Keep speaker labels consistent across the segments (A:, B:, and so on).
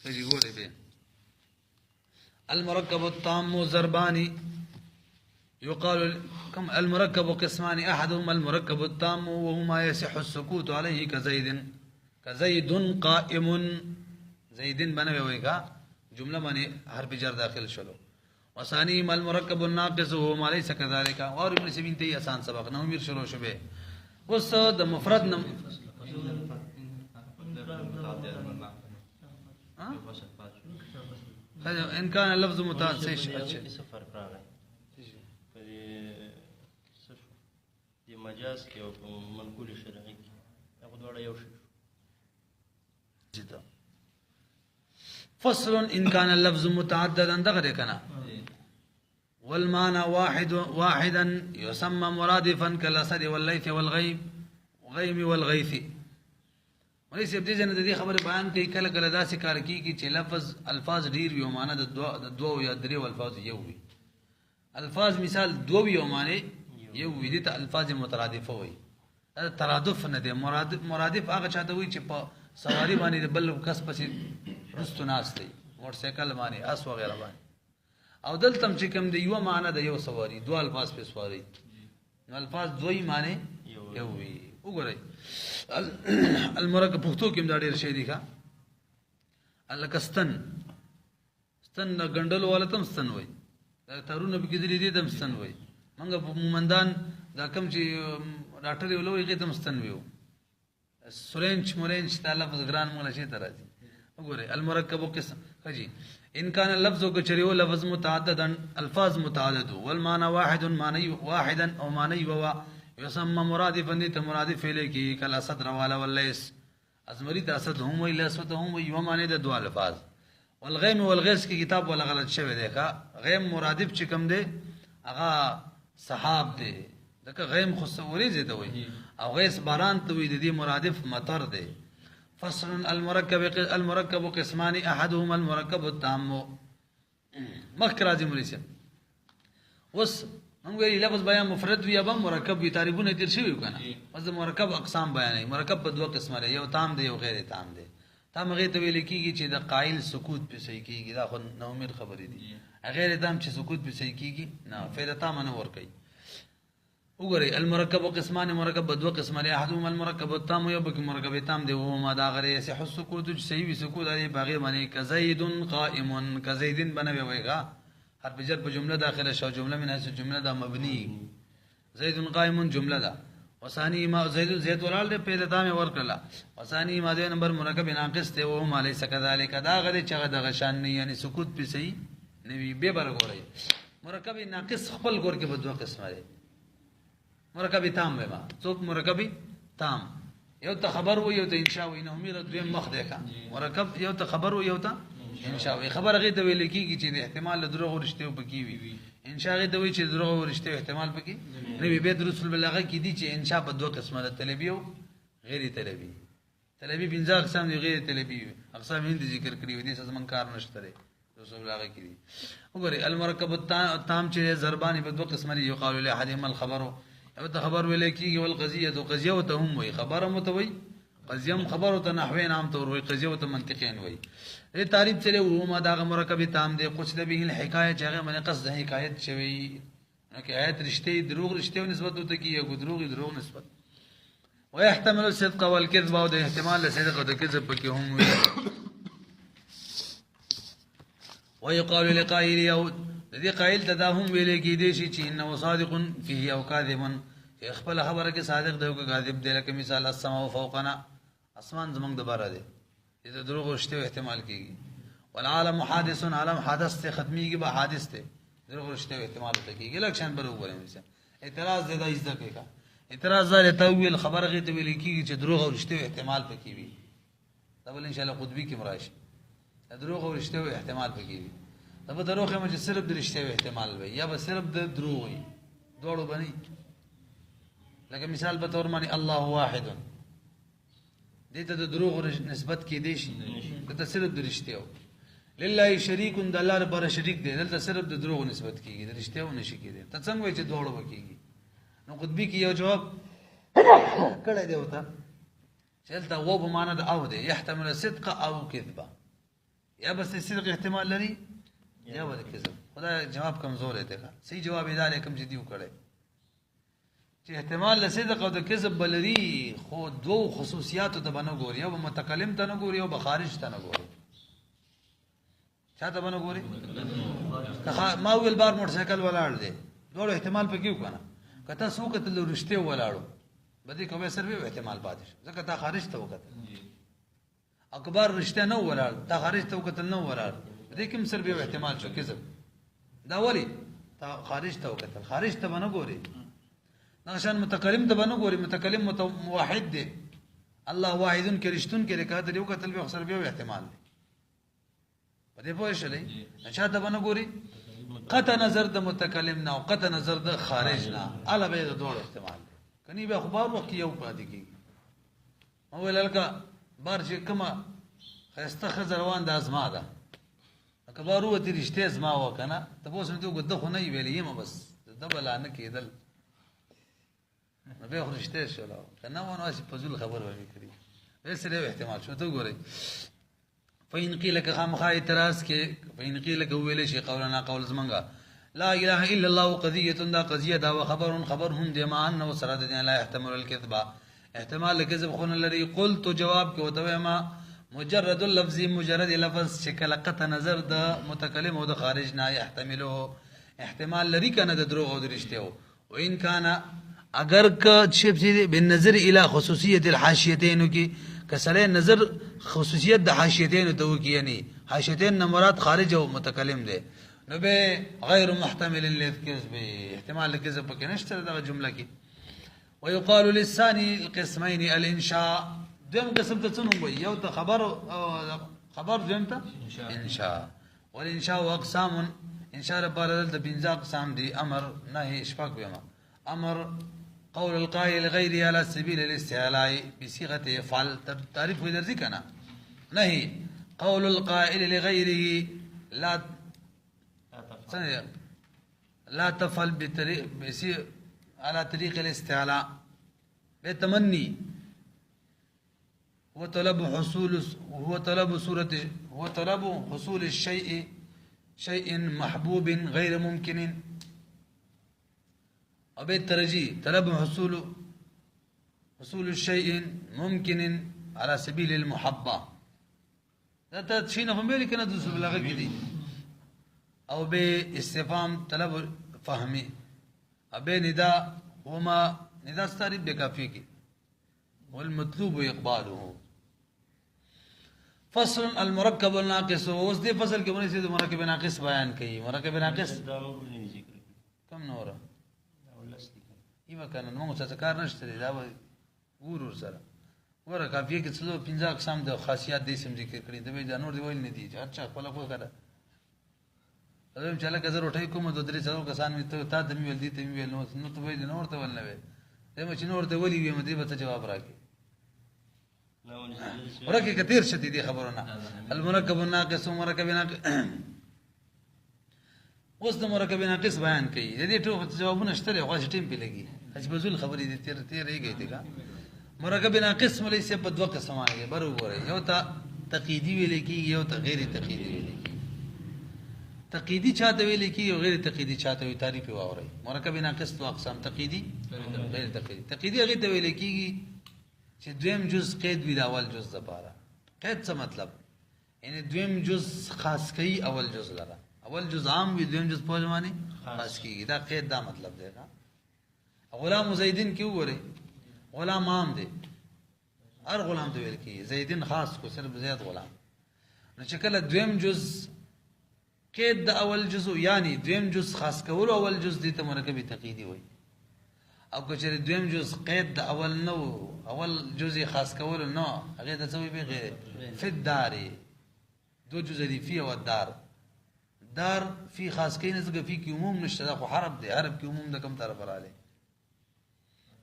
A: ګورې به المركب التام ضربان يقال كم المركب قسمان أحدهما المركب التام وهو ما يصح السكوت عليه كزيد قائم زيد بنوي ويكا جملة من حرف جر داخل شلو وثانيهما المركب الناقص وهو ما ليس كذلك اور ابن سبين تي آسان سبق نو مير شروع شبه وصد مفرد ان كان اللفظ متعدد
B: مجاز کې او منقول شرعي کې هغه دواړه یو شی
A: فصل ان كان اللفظ متعددا دغه کنا والمعنى واحدا يسمى مرادفا كالاسد والليث والغيم والغيث وليس يبدي جن دي خبر بیان کوي کله کله داسې کار کیږي چې لفظ الفاظ ډیر وي او معنی د دوه یا درې الفاظ یو وي الفاظ مثال دوه یو معنی یو وی دي ته الفاظ مترادفه وي ترادف نه دي مرادف هغه چاته وي چې په سواری باندې بل کس پسې رستو ناس دی موټر سایکل باندې اس وغیرہ باندې او دلته چې کوم دی یو معنی د یو سواری دوه الفاظ په سواری نو الفاظ دوی معنی یو وي وګورئ المرکب پښتو کې دا ډېر شی دی ښا الکستن ستن غندل ولتم ستن وي ترونه به کې دي دم ستن وي منګه مومندان دا کم چې ډاکټر یو لوی کې مستن ویو سورنج مورنج تا لفظ ګران مولا شي تراځي وګوره المركب قسم خجي ان كان اللفظ كچريو لفظ متعددا الفاظ متعدد والمعنى واحد معنى واحدا او معنى هو يسمى مرادفا انت مرادف اليكي كلا صدر ولا والليس ازمري اسد هم ولا اسد هم و معنی د دوه الفاظ والغيم والغيث کی کتاب ولا غلط شوی دی کا غیم مرادف چې کوم دی هغه صحاب دی دغه غیم خو سوري زده وي او غیث باران ته وي د دې مرادف مطر دی فصل المركب قسمان احدهما المركب التام مخرج مريسه وس موږ ویل لفظ بیان مفرد وي ابا مرکب وي تعریفونه تیر شوی کنه پس مرکب اقسام بیانای مرکب په دوه قسمه لري یو تام دی یو غیر تام دی تام غیر ته ویل کیږي چې د قائل سکوت په صحیح کیږي دا خو نو امید خبرې دي غیر تام چې سکوت په صحیح کیږي نه فعل تام نه ور کوي وګورئ المركب قسمان مرکب دوه قسمه لري احدهما المركب التام یو بک مرکب تام دی وهو ما دا غیر صحیح السکوت صحیح وي سکوت دی باغی باندې کزید قائم کزیدن بنوي ويغا حرف جر په جمله داخله شو جمله من هسه جمله دا مبني زید قائم جمله دا وثانی ما زید ولال دې په دامه ور کړلا وثانی ما دې نمبر مرکب ناقص ته وهو ما ليس كذلك دا غری چې د غشان نه یعنی سکوت په صحیح نوی به بر غوري مرکب ناقص خپل ګور کې په دوه قسمه لري مرکب تام به څوک مرکب تام یو ته خبر و یو ته انشاء و انه امیر دویم مخ دی کا مرکب یو ته خبر و یو ته انشاء و خبر غي ته ویل کیږي چې د احتمال له دروغ ورشته پکې وي انشاء غي ته وی چې دروغ ورشته احتمال پکې نبی به رسول بلغه کې دي چې انشاء په دوه قسمه ده طلبي او غیر طلبي طلبي بنځه اقسام دي غیر طلبي اقسام هند ذکر کړی و دي څه من کار نشته رسول بلغه کې دي وګورئ المرکب التام چې ضربان په دوه قسمه دي یقال له احدهما الخبر او ته خبر ویل کیږي ول قضیه تو قضیه ته هم وي خبره متوي قضیه خبر ته نحوین عام طور وي قضیه ته منطقین وي ای تعریف چلے و ما دا مرکب تام دے کچھ د به الحکایه جگه من قصد حکایت شوی کہ ایت رشتے دروغ رشتے نسبت ہوتا کی یا دروغ نسبت ويحتمل الصدق والكذب او د احتمال الصدق او د کذب پکې هم وي ويقال لقائل يهود الذي قائل تداهم ویلې کې دي چې انه صادق فيه او كاذب خپل خبره کې صادق دی او کاذب دی لکه مثال السماء فوقنا اسمان زمونږ د بار دی دې دروغ رشته احتمال کیږي والعالم حادث عالم حادث ته ختميږي به حادث ته دروغ رشته احتمال ته کیږي لکشن پر وګورئ مثلا اعتراض زیاده ایزده کوي اعتراض زال تویل خبره کې ته ویل کیږي چې دروغ رشته احتمال پکې وي دا بل ان شاء الله قطبی کې مراشي دروغ رشته احتمال پکې وي دا دروغ هم چې صرف د رشته احتمال وي یا به صرف د دروغ وي دوړو بني لکه مثال به تور معنی الله واحد دې ته د دروغ نسبت کې دي شي دا صرف د رشته او لله شریک د الله لپاره شریک دی دلته صرف د دروغ نسبت کیږي د رشته او نشي کېږي ته څنګه وایي چې دوړو وکيږي نو قطبی کې یو جواب کړه دی وته چلته و به معنی د او دی يحتمل صدق او كذبه یا بس صدق احتمال لري یا ول کذب خدا جواب کمزور دی صحیح جواب ادارې کوم چې دیو کړي چې احتمال له صدق او د کذب بلري خو دوه خصوصیاتو ته بنو ګوري او متکلم ته نه ګوري او بخارج ته نه ګوري چاته بنو ګوري ما ویل بار موټر سایکل ولاړ دی دوه احتمال پکې وکنه کته سو کته لورشته ولاړو بده کومه سر به احتمال پاتې ځکه تا خارج ته وکړه اکبر رشته نه ولاړ تا خارج ته وکړه نه ولاړ بده کوم سر به احتمال شو کذب دا ولی تا خارج ته وکړه خارج ته بنو ګوري نشان متکلم ته بنو ګوري متکلم موحد دی الله واحدن کې رښتون کې رکعت دی وکړه به اکثر به احتمال دی پدې پوه شئ چاته بنو ګوري قطع نظر د متکلم نه او قطع نظر د خارج نه الا به د دوه احتمال کني به خبر وخت یو پاتې کیږي او ولکه بار چې کما خسته خزروان د ازما ده اکبر وته رښتې ازما وکنه ته پوه سم ته ګد خو نه ویلې یم بس د بلانه کېدل نو به رښتې شو کنه ونه واسی فزول خبر ورې کړی وسره احتمال شو ته ګوري فإن قيل لك خامخا اعتراض کې فإن قيل لك ویل شي قولنا قول زمنګا لا اله الا الله قضيه دا قضيه دا خبر هم دي ما انه سرد لا يحتمل الكذب احتمال الكذب خون الذي قلت جواب کې وته ما مجرد اللفظ مجرد لفظ شکل قط نظر د متکلم او د خارج نه يحتمله احتمال لري کنه د دروغ او د رښتیاو وان كان اگر ک چې بالنظر الى خصوصيه الحاشيتين کی کسره نظر خصوصیت د حاشیتین ته وکی یعنی حاشیتین نه مراد خارج او متکلم دی نو به غیر محتمل للكذب احتمال الكذب پکې نشته دا جمله کې ويقال للثاني القسمين الانشاء دیم قسم ته څنګه وي یو ته خبر دیم ته انشاء والانشاء اقسام انشاء لپاره د بنځه اقسام دي امر نهي اشفاق بما امر قول القائل غيري على سبيل الاستعلاء بصيغه يفعل تعريف ودرزي كنا نهي قول القائل لغيره لا تفعل على طريق الاستعلاء بتمني هو طلب حصول الشيء شيء محبوب غير ممكن أبي الترجي طلب حصول الشيء ممكن على سبيل المحبة لا تشين هم بيلي كنا دوس بلاغة كذي أو باستفهام طلب فهمي أبي نداء وما نداء ستاري بكافيك والمطلوب إقباله فصل المركب الناقص وصدي فصل كمان يصير مركب ناقص بيان كي مركب ناقص كم نورا ایمه کنه نو څه کار نشته دا ورور سره ور کافیه کې څلو 15 اقسام د خاصیت دې سم ذکر کړی دا به دا نور دی ویل نه دي اچھا خپل خو کړه اذن چاله کزر اٹھای کوم د درې څلو کسان می ته تا د می ول دي ته می ول نو ته ویل نور ته ول نه وي دمه چې نور ته ولي وي مده به جواب راکې ورکه کثیر شدید خبرونه المرکب الناقص مرکب ناقص اوس د مرکب ناقص بیان کوي د دې ټول جوابونه شته خو ټیم په لګي چې بزول خبرې دي تیر ریږي دا مرکب ناقص ملي څه په دوه قسمه دي برابر یو ته تقیدی ویل کی یو ته غیر تقیدی ویل کی تقیدی چاته ویل کی او غیر تقیدی چاته وی تعریف واوري مرکب ناقص دوه اقسام تقیدی غیر تقیدی تقیدی هغه ته ویل کیږي چې دویم جز قید وی د اول جز لپاره قید څه مطلب یعنی دویم جز خاص کوي اول جز لپاره اول جز عام وی دویم جز په ځمانه خاص کیږي دا قید دا مطلب دی غلام زیدین کی وره غلام عام دی هر غلام ته ویل کی زیدین خاص کو صرف زید غلام نو چې کله دویم جز قید د اول جز یعنی دویم جز خاص کول اول جز دي ته مرکب تقیدی وای او که چې دویم جز قید د اول نو اول جز خاص کول نو هغه د څه وی غیر فی الدار دو جز دی فی او الدار دار فی خاص کین زګه فی کی عموم نشته خو حرف دی حرف کی عموم د کوم طرف رااله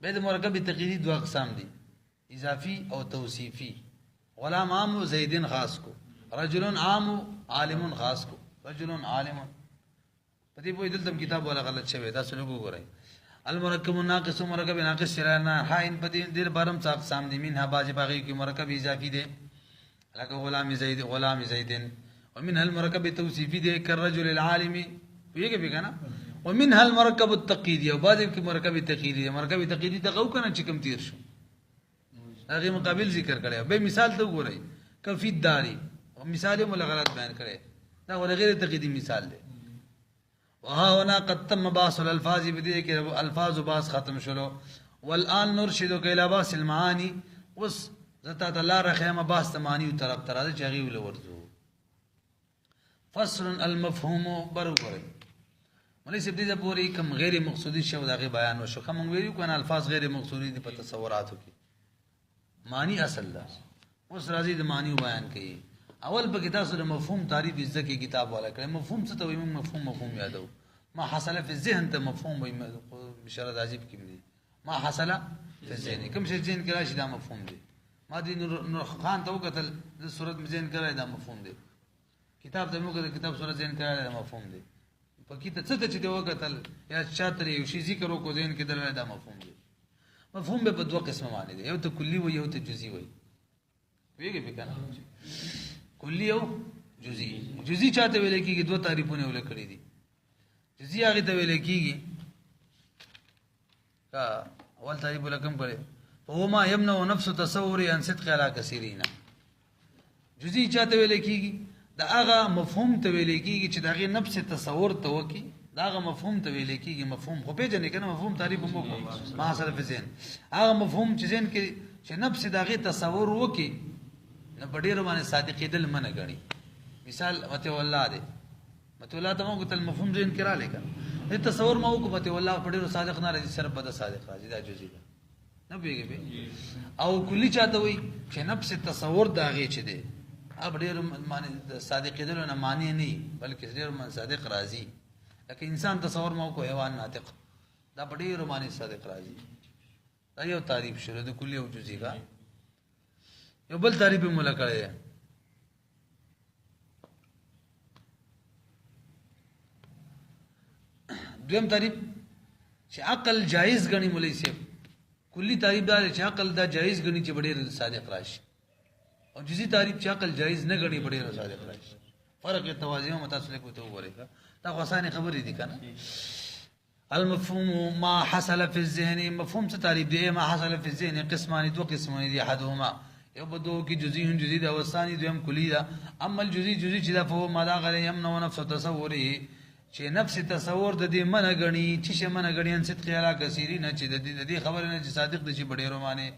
A: به د مرکب تقیدی دوه اقسام دي اضافی او توصیفی غلام عام و زیدین خاص کو رجل عام عالم خاص کو رجل عالم پدې په دلته کتاب ولا غلط شوی دا څه وګورئ المرکب الناقص مرکب ناقص شرعنا حاین پدې دیر بارم څه اقسام دي منها باج باغی کی مرکب اضافی دي لکه غلام زیدین ومنها المرکب توصیفی دی كالرجل العالم ویګه به کنه ومنها المرکب التقیدی او بعض کې مرکب تقیدی مرکب تقیدی ته غو کنه چې کوم تیر شو هغه مقابل ذکر کړي به مثال ته وګورئ کفی الداری مثال یې ملغلط بیان کړي دا غیر تقیدی مثال دی وها هنا قد تم باس الالفاظ بدی کې الفاظ باس ختم شلو والان نرشدك الى باس المعاني وس زتا الله رحمه باس معانی طرف تراده چغي ول ورزو فصل المفهوم برابر مولوی صاحب دې پوری کوم غیر مقصودی شو دغه بیان وشو کوم ویلو کنه الفاظ غیر مقصودی دي په تصوراتو کې معنی اصل ده اوس راځي د معنی بیان کوي اول په کتاب سره مفهوم تعریف ذکی کتاب والا کړي مفهوم څه ته وایي مفهوم یادو ما حصل فی الذهن ته مفهوم وایي بشارت عجیب کې دي ما حصل فی الذهن کوم شی ذهن کې راشي دا مفهوم دی ما دي نور خان ته وکتل د صورت ذهن کړه دا مفهوم دی کتاب ته موږ کتاب صورت ذهن کړه دا مفهوم دی پکې ته څه چې دی وکتل یا شاطر یو شی ذکر وکړو ذهن کې درنه دا مفهوم دی مفهوم به په دوه قسمه معنی دی یو ته کلی وي یو ته جزئی وي ویګه به کنه کلی او جزئی چاته ویل کېږي دوه تعریفونه ول کړی دي جزئی هغه ته ویل کېږي کا اول تعریف ولکم کړي هو ما يمنع نفس تصور ان صدق على كثيرين جزئی چاته ویل کېږي دا هغه مفهوم ته ویل کېږي چې داغه نفس تصور ته وکی داغه مفهوم ته ویل کېږي مفهوم خو په جن کنه مفهوم تعریف مو ما سره په ذهن هغه مفهوم چې ذهن کې چې نفس داغه تصور وکی نه ډېر باندې صادق دل منه غني مثال مته والله دې مته والله ته مو قتل مفهوم ذهن کې را لیکه دې تصور مو کو مته والله ډېر صادق نه راځي صرف بد صادق راځي دا جزئی ده نه پیږي او کلی چاته وي چې نفس تصور داغه چي دي اب ډېر معنی صادق دل نه معنی نه بلکې ډېر من صادق راځي لکه انسان تصور مو کو حیوان ناطق دا ډېر معنی صادق راځي دا یو تعریف شروع د کلی او جزئی کا یو بل تعریف مولا کړی دویم تعریف چې عقل جایز غني مولوی صاحب کلی تعریف دا چې عقل دا جایز غني چې ډېر صادق راشي او جزئی تعریف چې عقل جایز نه غني ډېر صادق راشي فرق توازن متصل کو ته وګورئ دا غسانه خبرې دي کنه المفهوم ما حصل في الذهن مفهوم څه تعریف دی ما حصل في الذهن قسمان دو قسمونه دي احدهما یو بدو کی جزئی دا وثانی دویم کلی دا اما الجزئی چې دا فهو ما دا غلی يمنع نفس تصوره چې نفس تصور د دې منه غني چې منه غني ان صدق علی کثیرین چې د دې خبره نه چې صادق دي چې ډېر روانه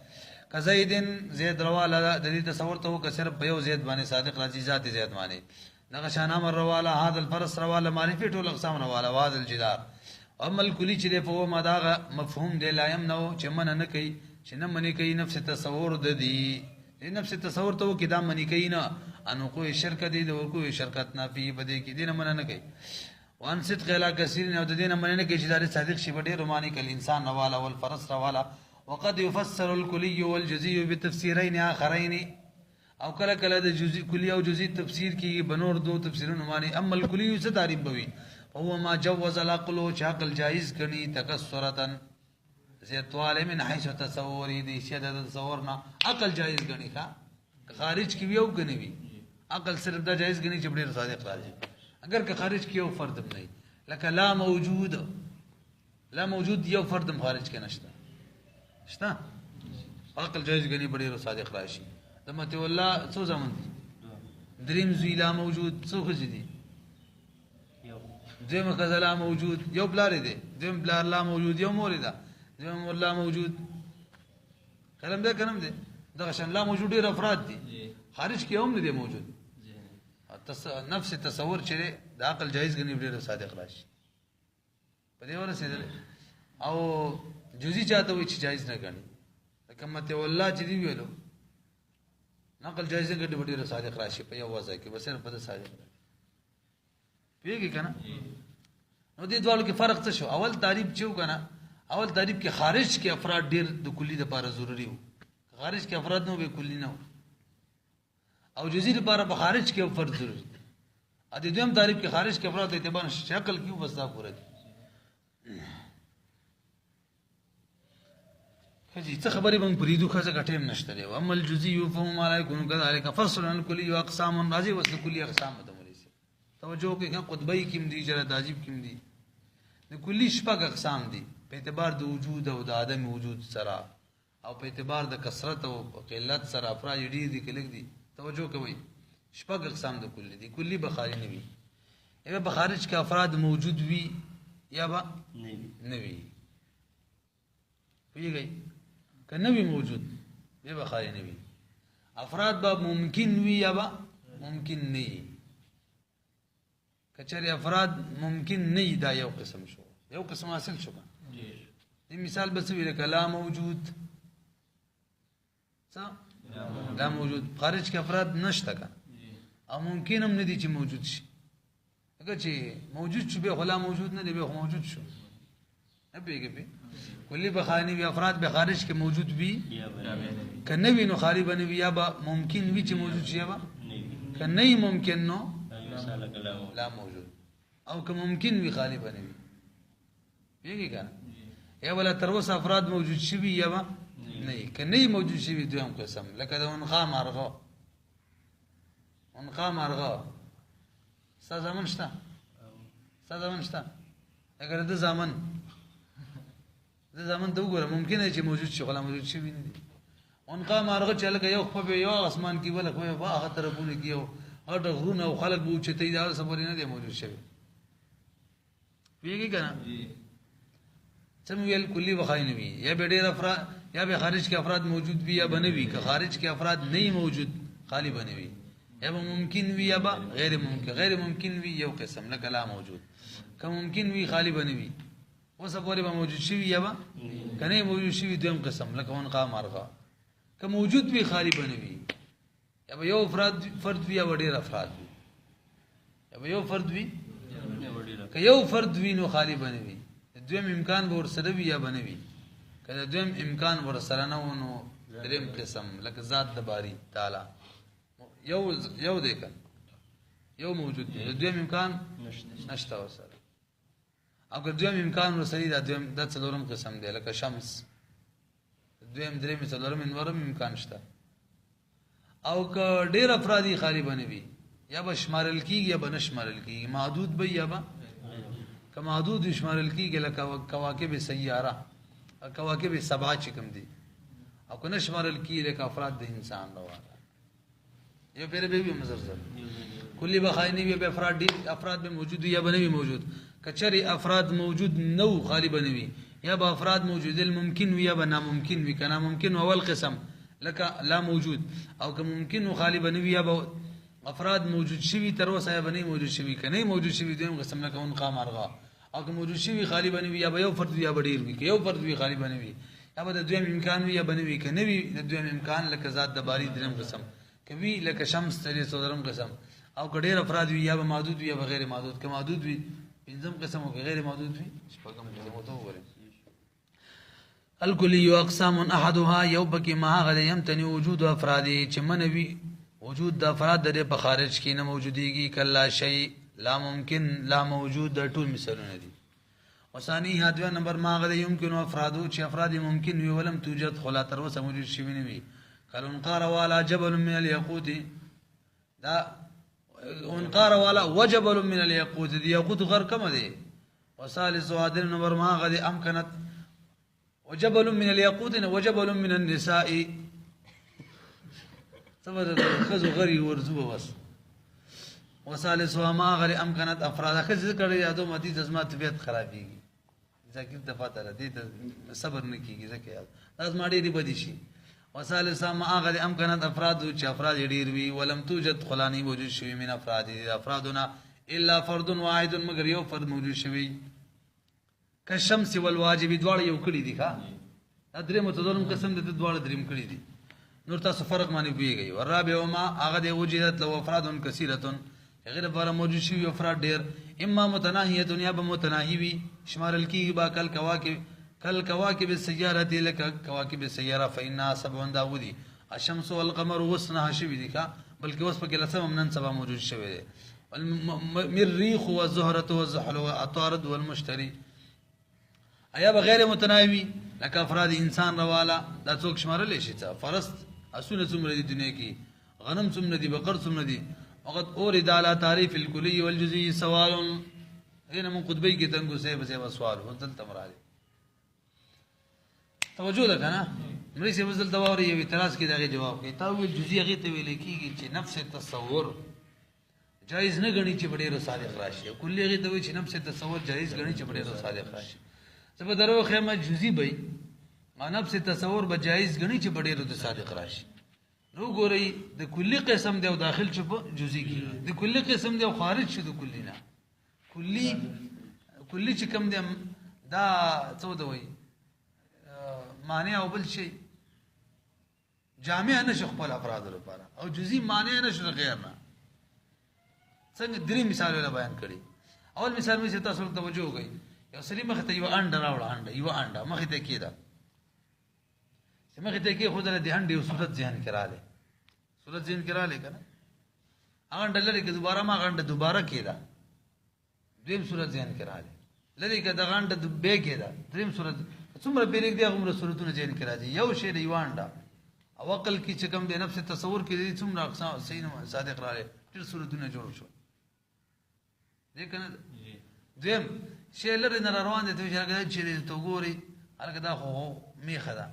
A: کزیدن زید رواله د دې تصور ته وک صرف په یو زید باندې صادق راځي ذات زید باندې دغه شان امر رواله هذا الفرس رواله معرفت ټول اقسام رواله واذ الجدار اما الکلی چې په ما دا مفهوم دی لا يمنع چې منه نه کوي چې نه منی کوي نفس تصور د دې نفس تصور ته وک دا منی کوي نه انو کوئی شرک دی د کوئی شرکت نافی بده کې دینه منه نه کوي وان صدق علی کثیر او د دینه منه نه کوي چې دا صادق شي ډېر رواني کله انسان رواله والفرس رواله وقد يفسر الكلي والجزئي بتفسيرين اخرين او کله کله د جزئی کلی او جزئی تفسیر کی بنور دو تفسیرونه معنی اما الکلی څه تعریف بوي هو ما جوز العقل عقل جائز کړي تکسرتن زیتواله من حيث تصوري دي شدت تصورنا عقل جائز غني کا خارج کی یو غني وي عقل صرف دا جائز غني چې ډېر صادق راځي اگر که خارج کی یو فرد نه لکه لا موجود یو فرد خارج کې نشته شته عقل جائز غني ډېر صادق راشي دمته والله څو زمون دریم زیلا موجود څو خزدي دیم غزلا موجود یو بلار دی دیم بلار لا موجود یو مور ده دیم والله موجود کلم ده کلم ده دا شان لا موجود ډیر افراد دي خارج کې هم نه دي موجود نفس تصور چې د عقل جایز غني ډیر صادق راشي په دې ورسېدل او جزئی چاته وي چې جایز نه غني کمته والله چې دی ویلو نقل جایز غني ډیر صادق راشي په یو وځای کې بس صرف په صادق پیږي کنه نو دې دوالو کې فرق څه شو اول تعریف چې وکنه اول تعریف کې خارج کې افراد ډیر د کلی لپاره ضروری وو خارج کې افراد نو به کلی نه او جزئی لپاره په خارج کې فرد ضروری ا دې دویم تعریف کې خارج کې افراد اعتبار شکل کې وستا پوره دي خجی څه خبرې بم پریدو خزه کټیم نشته دی عمل جزئی فهم علی کو كذلك فصل الكلی اقسام راضی وس کلی اقسام د مولوی توجه کوي کنه قطبی کیم دي جره عجیب کیم دي د کلی شپږ اقسام دي په اعتبار د وجود او د عدم وجود سره او په اعتبار د کثرت او قلت سره افراد ډیر دي کلیک دي توجه کوي شپږ اقسام د کلی دي کلی بخاری نه وي یا به خارج کې افراد موجود وي یا به نه وي پیږي کنه وي موجود به بخاری نه وي افراد به ممکن وي یا به ممکن نه وي کچره افراد ممکن نه وي دا یو قسم شو یو قسم حاصل شو دې مثال بس ویل کلام موجود څه لا موجود خارج کې افراد نشته کنه او ممکن هم نه دي چې موجود شي اگر چې موجود شو به غلا موجود نه دی به موجود شو نه پیږي په کلی بخانی وی افراد به خارج کې موجود وي کنه وی نو خالی بنوي یا به ممکن وي چې موجود شي یا کنه ممکن نو لا موجود او که ممکن وي خالی بنوي پیږي کنه یا ولا تر اوسه افراد موجود شي یا به نه کنه موجود شي دویم قسم لکه د انقا مرغه ستا زمن شته اگر د زمن ته وګوره ممکن دی چې موجود شي غلا موجود شي نه دي انقا مرغه چې لکه یو خو به یو اسمان کې بل خو به هغه طرفونه کې یو هغه غرونه او خلک به اوچته دي دا صبر نه دی موجود شي پیږي کنه څنګه ویل کلی وخای نه وي یا به ډیر افراد یا به خارج کې افراد موجود وي یا بنوي که خارج کې افراد نه موجود خالی بنوي یا به ممکن وي یا به غیر ممکن وي یو قسم لکه لا موجود که ممکن وي خالی بنوي اوس پورې به موجود شي یا به کنه موجود شي دویم قسم لکه انقا مرغه که موجود وي خالی بنوي یا به یو فرد وي یا ډیر افراد وي یا به یو فرد وي که یو فرد وي نو خالی بنوي دویم امکان به ورسره وي یا بنوي که دویم امکان ورسره نه و نو دریم قسم لکه ذات د باری تعالی یو دی کنه یو موجود دی دویم امکان نشته ورسره او که دویم امکان ورسره دا دویم د څلورم قسم دی لکه شمس دویم دریم څلورم انورم امکان شته او که ډیر افرادی خالی بنوي یا به شمارل کیږي یا به نشمارل کیږي محدود به یا به که محدود شمارل کیږي لکه کواکب سیاره کواکب سبعه چې کوم دي او که نشمارل کیږي لکه افراد د انسان روانه یو پیر به مزرزر کلی بخاینی به افراد به موجود یا بنوي موجود کچری افراد موجود نو خالی بنوي یا به افراد موجود الممکن وي یا به ناممکن وي کنه ممکن اول قسم لکه لا موجود او که ممکن خالی بنوي یا به افراد موجود شوی تر اوسه یا بنوي موجود شوی کنه موجود شوی دویم قسم لکه انقا مرغه او که موجود شوی خالی بنوي یا به یو فرد یا به ډیر وي یو فرد وي خالی بنوي یا به د دویم امکان وي یا بنوي کنه وي د دویم امکان لکه ذات د باری دریم قسم کوي لکه شمس ترې څلورم قسم او کډیر افراد وي یا به محدود وي یا به غیر محدود که محدود وي پنځم قسم او غیر محدود وي شپږم قسم او ته وګورئ الکلی اقسام احدها یوبکی ما غد یمتنی وجود افراد چې منوي وجود د افراد د په خارج کې نه موجوديږي کلا شی لا ممکن لا موجود د ټول مثالونه دي وثانی هدوه نمبر ما غد يمكن افرادو چې افراد ممکن وي ولم توجد خلا تر وسه موجود شي نه وي انقار والا جبل من الياقوت دا انقار والا وجبل من الياقوت دي ياقوت غر كم دي وثالث عادل نمبر ما غد امكنت وجبل من الياقوت وجبل من النساء سبب خذوا غري ورزوه بس وثالث ما غد امكنت افراد خذ ذکر یادو مدي زما طبيعت خرابيږي ذکر دفعه تر دې صبر نکيږي ځکه لازم اړې دي بدي شي وثالثا ما غد امكنت افراد چې افراد ډیر وي ولم توجد خلاني موجود شوی من افرادنا الا فرد واحد مگر یو فرد موجود شوی کشمس والواجب دواړه یو کړي دي ښا درې متضرم قسم د دواړه دریم کړي دي نور تاسو فرق معنی پیږي ورابع ما هغه د وجدت لو افراد كثيره غیر بار موجود شوی افراد ډیر اما متناهیه دنیا به متناهی وي شمارل کی با کل كواكب السيارة لك كواكب السيارة فإنها سبع داودي الشمس والقمر وصنها شوي دي بلکې اوس پکې لسم نن سبا موجود شوی دی المريخ والزهرة والزحل والعطارد والمشتري ایا بغیر متناوي لکه افراد انسان رواله دا څوک شمارل شي ته فرست اسونه څومره دي دنیا کې غنم څومره دي بقر څومره دي وقد اورد على تعریف الکلی والجزئی سوال هنا من قطبی کی تنگو سے بس سوال هو دلته مراد توجه ده کنه مری سے وزل دواوري یو اعتراض کی دغه جواب کوي تاویل جزئی هغه ته ویل کیږي چې نفس تصور جایز نه غني چې ډېر صادق راشي کلی هغه ته وی چې نفس تصور جایز غني چې ډېر صادق راشي زبر درو خیمه جزئی به ما نفس تصور به جایز غني چې ډېر صادق راشي نو ګورئ د کلی قسم دی او داخل شو په جزئی کې د کلی قسم دی او خارج شو د کلی نه کلی چې کم دی دا څه دوی معنی او بل شي جامع نشو خپل افراد لپاره او جزئی معنی نشو غیر نه څنګه درې مثالونه بیان کړي اول مثال مې تاسو ته توجه وکړئ یو سړي مخ ته یو انډه راوړه یو انډه مخ ته کېده چې مخ ته کې خود له دې انډه یو صورت ذهن کړاله صورت ذهن کړاله کنه هغه انډه لري کې دوباره ما انډه دوباره کېده دیم صورت ذهن کړاله لري کې دا انډه به کېده دریم صورت څومره بیرګ دی هغه صورتونه ذهن کړاله یو شی دی وانډه او عقل کې چې کوم د نفس تصور کې دي څومره اقسام صحیح صادق راغلي ټول صورتونه جوړ شو دې کنه دیم شی لري نه روان دي چې ته ګوري هغه دا خو میخه ده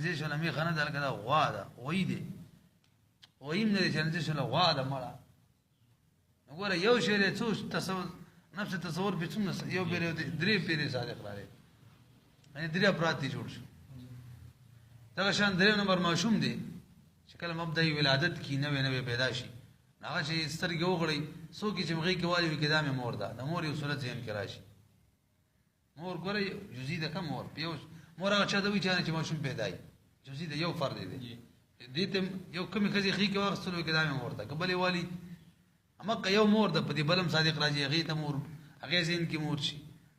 A: چې شو میخه نه ده هغه دا غوا ده وې دي وېم نه چې شو غوا ده مړه وګوره یو شی له څو تصور نفس تصور په څومره یو بیره درې پیری صادق راغلي یعنی درې افراد دي جوړ شو دا شان درې نمبر معشوم دی چې کله مبدأ ولادت کی نوې نوې پیدا شي هغه چې سترګې وغړي سو کې چې مغې کې والی وي کدامه مور ده د مور یو صورت ذهن کې راشي مور ګوري جزئی ده کوم مور پیوس مور هغه چا دوی چې معشوم پیدای جزئی ده یو فرد دی دې ته یو کمی خزي خې کې واغستلو کدامه مور ده قبل والی اما که یو مور ده په دې بلم صادق راځي هغه ته مور هغه ذهن کې مور شي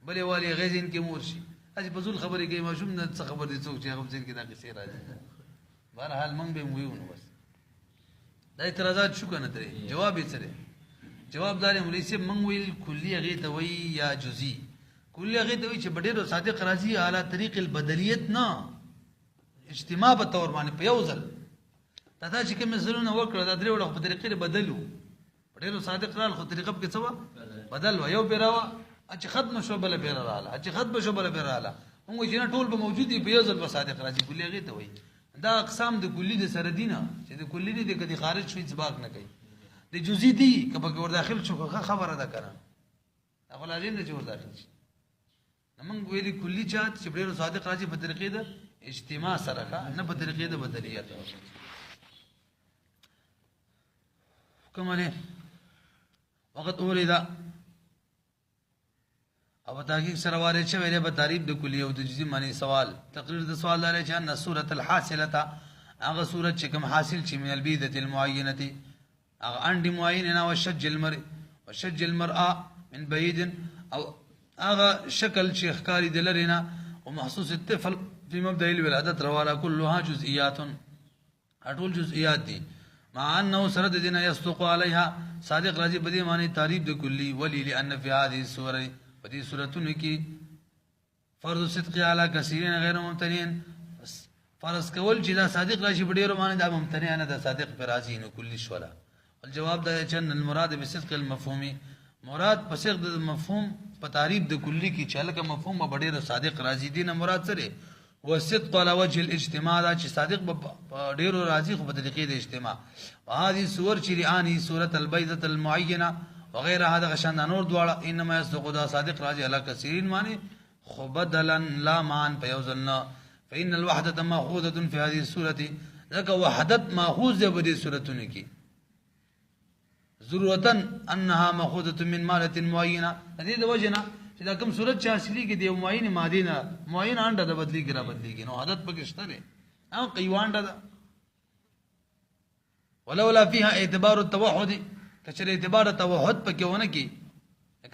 A: بل والی هغه ذهن کې مور شي اځي په ځول خبرې کې معشوم نه څه خبر دي څوک چې هغه ذهن کې دا قصې راځي بهر حال مونږ به ویونه بس دا اعتراضات شو کنه درې جواب یې سره جواب دار مولوی صاحب مونږ ویل کلی هغه ته وی یا جزئی کلی هغه ته وی چې ډېر صادق راځي اعلی طریق البدلیت نه اجتماع په تور باندې په یو ځل دا چې کوم زلونه وکړه دا درې وړه په طریقې بدلو ډېر صادق رال خو طریقه په څه بدل و یو بیراوه چې ختم شو بل بیراله چې ختم شو بل بیراله موږ چې ټول به موجودي په یو ځل په صادق راځي کلی هغه ته وی دا اقسام د کلی د سره دینه چې د کلی دي کدي خارج شوی ځباق نه کوي د جزئی دي کبه ور داخل شو خبره ده کنه هغه لازم نه جوړ داخل شي موږ ویلي کلی چات چې ډېر صادق راځي په طریقې د اجتماع سره نه په طریقې د بدلیت کومه وقت اورید او تحقیق سره واره چې ویلې په تعریف د کلی او د جزئی معنی سوال تقریر د سوال لري چې ان سوره الحاصله هغه سوره چې کوم حاصل چې من البیده المعینه هغه اند معینه او شج المرأه من بعید او هغه شکل چې ښکاری دلرینا او محسوس الطفل په مبدا الولادت رواله كلها جزئیات اټول جزئیات دي مع انه سرد دین یصدق علیها صادق راځي په دې معنی تعریف د کلی ولی لان فی هذه السوره بدي سورتونه کې فرض صدق علی کثیرین غیر ممتنین فرض کول چې دا صادق راشي په ډیرو معنی دا ممتنع نه دا صادق پر راځي نو کلی شولا الجواب دا چې المراد بصدق المفهومي مراد په صدق د مفهوم په تعریف د کلی کې چې لکه مفهوم په ډیرو صادق راځي دي نه مراد سره وصدق على وجه الاجتماع دا چې صادق په ډیرو راځي خو په طریقې د اجتماع وهذه صور چې لانی سوره البیضه المعینه وغير هذا غشان نور دواړه انما يصدق دا صادق راځي علی کثیرین معنی خو بدلا لا مان فيوزلنا فان الوحده ماخوذه في هذه السوره ذك وحدت ماخوذ ده په دې سورتونه کې ضرورتا انها ماخوذه من ماده معينه دې د وجنه چې دا کوم صورت چې اصلي کې دی معین ماده نه معین انده د بدلی کې را بدلی کې نو عادت پکې شته نه او قیوان ده ولولا فيها اعتبار التوحد کچره اعتبار توحد پکې ونه کې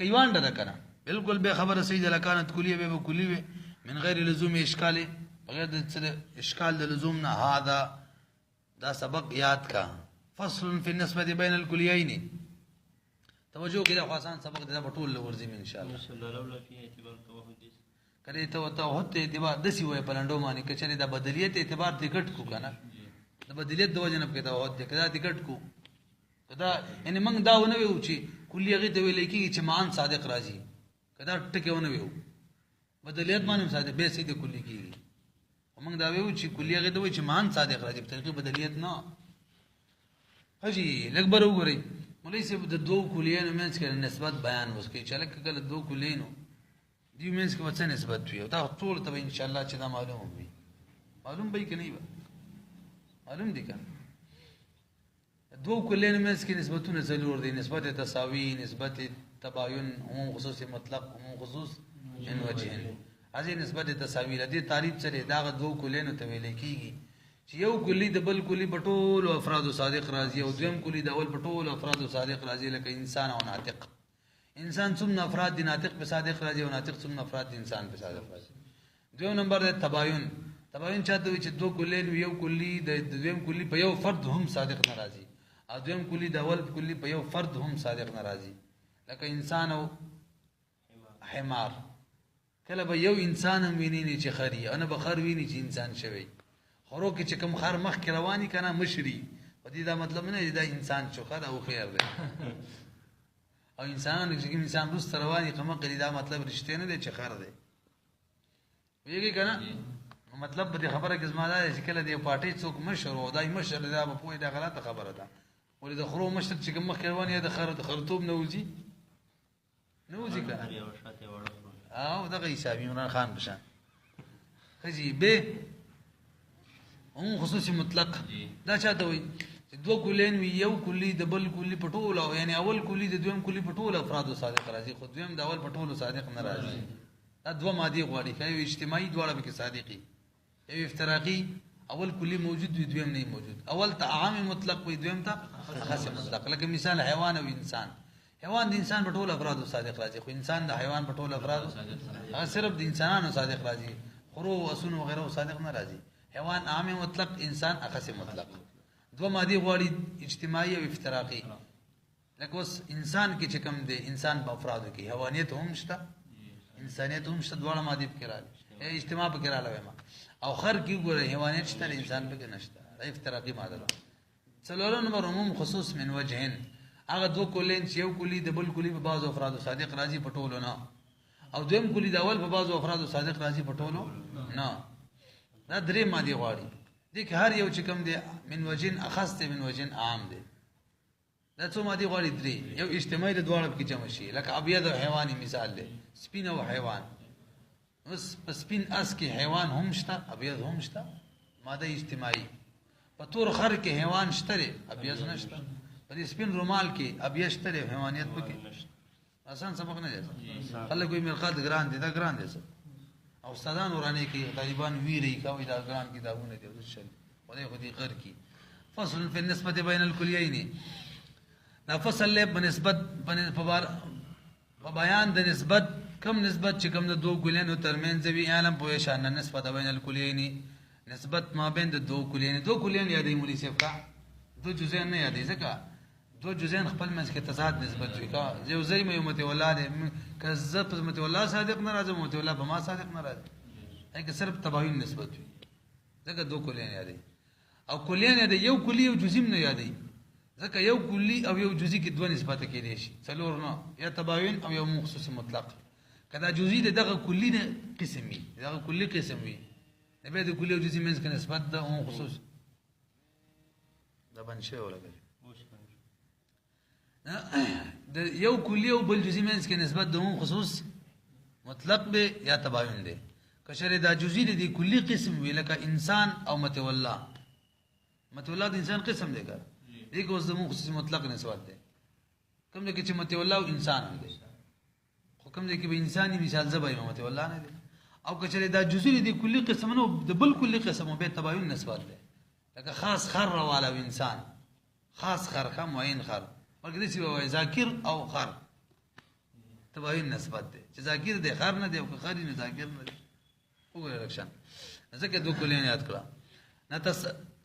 A: قیوان ده کنه بالکل به خبره صحیح لکانت کلیه به کلیه من غیر لزوم اشکال بغیر د اشکال د لزوم نه هذا دا سبق یاد کا فصل في النسبه بين الكليين توجه کړه خاصان سبق د بټول ورزم ان شاء الله
B: صلی الله علیه فی اعتبار توحد
A: کړي ته توحد اعتبار دسی وای پلانډو باندې کچره د بدلیت اعتبار ټیکټ کو کنه د بدلیت د وجنه په توحد کړه ټیکټ کو کدا یعنی موږ دا ونه ویو چې کلی هغه ته ویل کېږي چې معان صادق راځي کدا ټکه ونه ویو بدلیت باندې صادق به سید کلی کېږي موږ دا ویو چې کلی هغه ته وایي چې معان صادق راځي په طریقې بدلیت نه حجی لګبر وګورئ مولوی صاحب د دوه کلیانو منځ کې نسبت بیان وکړي چې لکه کله دوه کلیانو دی منځ کې وڅ نسبت وي او دا ټول ته ان شاء الله چې دا معلوم وي معلوم به کې نه وي معلوم دي کنه دوه کلیانو منځ کې نسبتونه ضرور دي نسبت تساوی نسبت تباین عموم خصوص مطلق عموم خصوص من وجهين هذه نسبت تساوی لدی تعریف سره دا دوه کلیانو ته ویل کېږي چې یو کلی د بل کلی په ټولو افراد صادق راځي او دویم کلی د اول په ټولو افراد صادق راځي لکه انسان او ناطق انسان څومره افراد دي ناطق په صادق راځي او ناطق څومره افراد دي انسان په صادق راځي دویم نمبر د تباین چاته وي چې دوه کلین یو کلی د دویم کلی په یو فرد هم صادق ناراضي او دویم کلی د اول کلی په یو فرد هم صادق ناراضي لکه انسان او حمار کله به یو انسان هم ویني چې خري انا به خر ویني چې انسان شوی خورو کې چې کوم خر مخ کې رواني کنه مشري په دې دا مطلب نه دا انسان شو خر او خیر دی او انسان چې کوم انسان روس رواني کومه قلی دا مطلب رښتیا نه دی چې خر دی ویږي کنه مطلب دې خبره کې زماده چې کله دې پارټي څوک مشر او دای مشر دا په پوهه دا غلطه خبره ده ولې د خرو مشر چې کوم مخ کې رواني د خرطوب نه وځي کنه او دغه حسابي عمران خان بشان خجی به عموم خصوصي مطلق دا چاته وي چې دوه کلین وي یو کلی د بل کلی په ټولو یعنی اول کلی د دویم کلی په ټولو افراد صادق راځي خو دویم د اول په ټولو صادق نه راځي دا دوه مادي غواړي کله اجتماعي دواړه به کې صادقي یو افتراقي اول کلی موجود وي دویم نه موجود اول ته عام مطلق وي دویم ته خاص مطلق لکه مثال حیوان او انسان حیوان د انسان په ټولو افراد صادق راځي خو انسان د حیوان په ټولو افراد صرف د انسانانو صادق راځي خرو اسون وغيرها صادق نه راځي حیوان عام مطلق انسان اخص مطلق دو مادي غواړي اجتماعي او افتراقي لکه اوس انسان کې چې کوم دی انسان په افرادو کې حیوانیت هم شته انسانیت هم شته دواړه مادي پکې راځي اجتماع پکې راځي او خر کې ګوره حیوانیت شته انسان پکې نشته افتراقي ماده ده څلورم نمبر عموم خصوص من وجهين هغه دو کلین چې یو کلی د بل کلی په بعضو افراد صادق راځي په ټولو نه او دویم کلی د اول په بعضو افراد صادق راځي په ټولو نه دا درې مادي غواړي دي که هر یو چې کوم دی من وجهين اخص من وجهين عام دی دا څو مادي غواړي درې یو اجتماعي د دواړو کې جمع شي لکه ابيض او حیواني مثال دی سپین او حیوان اوس په سپین اس کې حیوان هم شته ابيض هم شته ماده اجتماعي په تور خر کې حیوان شته ابيض نشته په دې سپین رومال کې ابيض شته حیوانیت پکې آسان سبق نه دی خلک وي مرقات ګران دي دا ګران دي او استادان ورانه کې طالبان ویری کوي دا ګران کتابونه دي وشل ولې خو دې غر کې فصل فی النسبه بین الکلیین دا فصل له بنسبت په بیان د نسبت کم نسبت چې کم د دوه کلیانو ترمنځ وی علم په شان نسبت بین الکلیین نسبت ما بین د دوه کلیان یادې مولوی صاحب کا دو جزئین نه یادې ځکه دو جزئین خپل منځ کې تضاد نسبت وی کا یو ځای مې امت ولاد کذب امت ولاد صادق نه راځي امت ولاد به ما صادق نه راځي هغه صرف تباین نسبت وی ځکه دو کلیان یادې او کلیان یادې یو کلی او جزئی نه یادې ځکه یو کلی او یو جزئی کې دوه نسبت کېدې شي څلور نه یا تباین او یو مخصوص مطلق کدا جزئی دغه کلی نه قسم وي دغه کلی قسم وي نبه د کلی او جزئی منځ کې نسبت د مخصوص دا بنشه ولګي د یو کلی او بل جزئی منځ کې نسبت د خصوص مطلق به یا تباین دی کشره دا جزئی دی کلی قسم وی لکه انسان او متولا د انسان قسم دی ګر دغه اوس د خصوص مطلق نسبت دی کوم دغه چې متولا او انسان دی خو کوم دغه به انساني مثال زبای متولا نه دی او کشره دا جزئی دی کلی قسم نو د بل کلی قسم به تباین نسبت دی لکه خاص خر والا انسان خاص خر کا معین خر ورګه دې وای ذاکر او خر تباین نسبت دی چې ذاکر دی خر نه دی او خر نه ذاکر نه دی وګوره رکشن ځکه دوه کلیان یاد کړه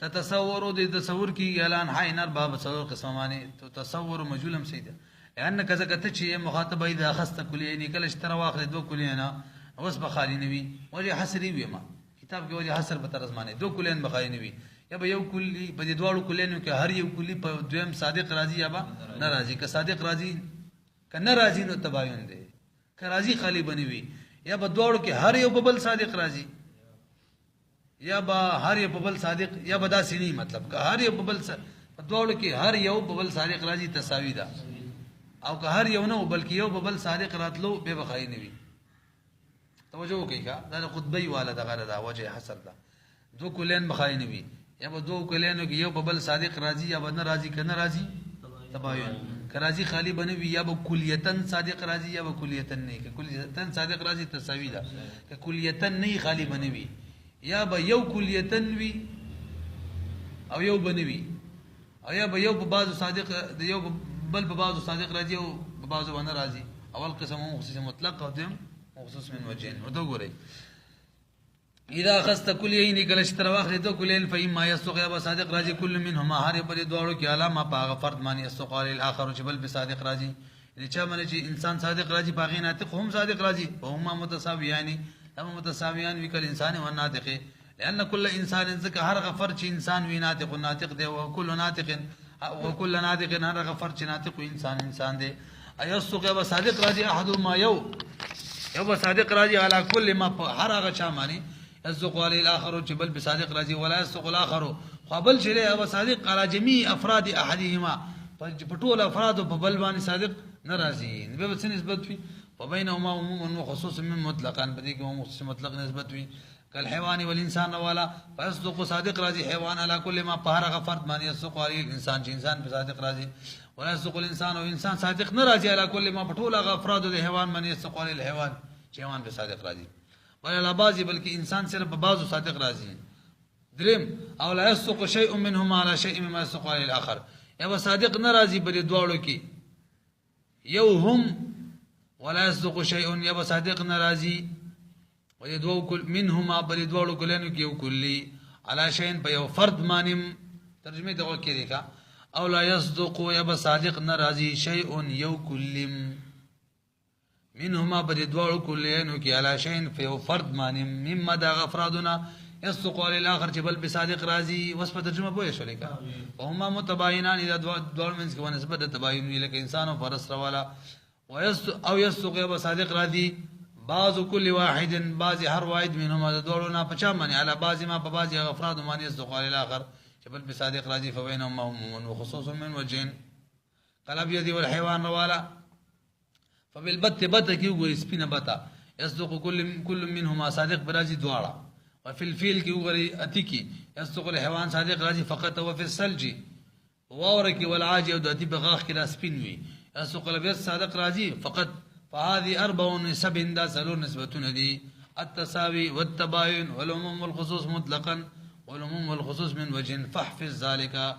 A: تتصور د تصور کی اعلان حین ارباب تصور قسمانه تو تصور مجهولم سیده لان کذا کته چې مخاطب اذا اخذت کلیین کله اشترا واخل دوه کلیان اوس بخالی نوی وجه حسری وی ما کتاب کې وجه حسر به تر زمانه دوه کلیان بخالی نوی یا به یو کلی په دې دواړو کلینو کې هر یو کلی په دویم صادق راځي یا به ناراضي که صادق راځي که ناراضي نو تباین دی که راضي خالی بنی وي یا به دواړو کې هر یو په بل صادق راځي یا به هر یو په بل صادق یا به داسې نه مطلب که هر یو په بل په دواړو کې هر یو په بل صادق راځي تساوي ده او که هر یو نه بلکې یو په بل صادق راتلو به بخای نه وي توجه وکړئ دا خطبه والا دغه دا وجه حصر ده دو کلین بخای نه وي یا به دو کلینو کې یو په بل صادق راځي یا به نه راځي که نه راځي تباین که راځي خالی بنه وي یا به کلیتن صادق راځي یا به کلیتن نه که کلیتن صادق راځي تساوي ده که کلیتن نه خالی بنه وي یا به یو کلیتن وي او یو بنه وي او یا به یو په بعضو صادق یو بل په بعضو صادق راځي او په بعضو باندې راځي اول قسم مخصوص مطلق او دویم مخصوص من وجهين ورته ګورئ اذا اخذت كلين كلش ترواخ دو كلين فإما يستقيا صادق راځي كل منهما هر پر دوړو کې علامه پاغه فرد معنی استقال الاخر چې بل به صادق راځي چې چا معنی چې انسان صادق راځي پاغه ناطق هم صادق راځي وهما متساويان هم متساويان وکل انسان و ناطق لان كل انسان ذکر هر غفر چې انسان وی ناطق ناطق دی او كل ناطق وكل ناطق هر غفر چې ناطق انسان دی ايستقيا صادق راځي احدهما یو صادق راځي على كل ما هر هغه چا معنی الزقال الاخر چې بل بصادق راځي ولا الزقال الاخر قبل شله او صادق على جميع افراد احدهما پټول افراد په بل باندې صادق ناراضي به څه نسبت وي وبينهما عموم وخصوص من مطلقا بدی کې مخصوص مطلق نسبت وي كالحيوان والانسان ولا فيصدق صادق راځي حيوان على كل ما طهر فرد باندې الزقال الانسان چې انسان بصادق راځي ولا الزق الانسان او انسان صادق ناراضي على كل ما پټول افراد د حيوان باندې الزقال الحيوان چې حيوان بصادق راځي ولا بعضی بلکې انسان صرف په بعضو صادق راځي دریم او لا يسق شيء منهما على شيء مما يسق على الاخر یا صادق ناراضي بری دواړو کې یو هم ولا يسق شيء یا صادق ناراضي ويدو كل منهما بری دواړو کلینو کې یو کلی على شيء په یو فرد مانم ترجمه دغه کې دیکھا او لا يصدق یا صادق ناراضي شيء یو کلم منهما بری دوړو کلینو کې علا شین فی فرد معنی مما دا افرادنا يصدق على الاخر چې بل بصادق راضي وسپه ترجمه پوهه شو لیکا وهما متباینان اذا دوړ منځ کې نسبت تباین لکه انسان او فرس والا او يصدق بصادق راضي بعض كل واحد بعض هر واحد منهما دوړو نه پچا معنی علا بعض ما په بعض افراد معنی يصدق على الاخر چې بل بصادق راضي فبينهما وخصوص من وجهين قلب يدي والحيوان والا فبالبت بت کی وګوري سپینه بتا يصدق كل منهما صادق براجي دواړه وفي الفيل کی وګوري اتی کی يصدق الحيوان صادق راجي فقط وفي الثلج وورك والعاجي او دتی بغاخ کی سپین وي يصدق البيت صادق راجي فقط فهذه اربع نسب دا سلو نسبتون دي التساوي والتباين والعموم والخصوص مطلقا والعموم والخصوص من وجه فاحفظ ذلك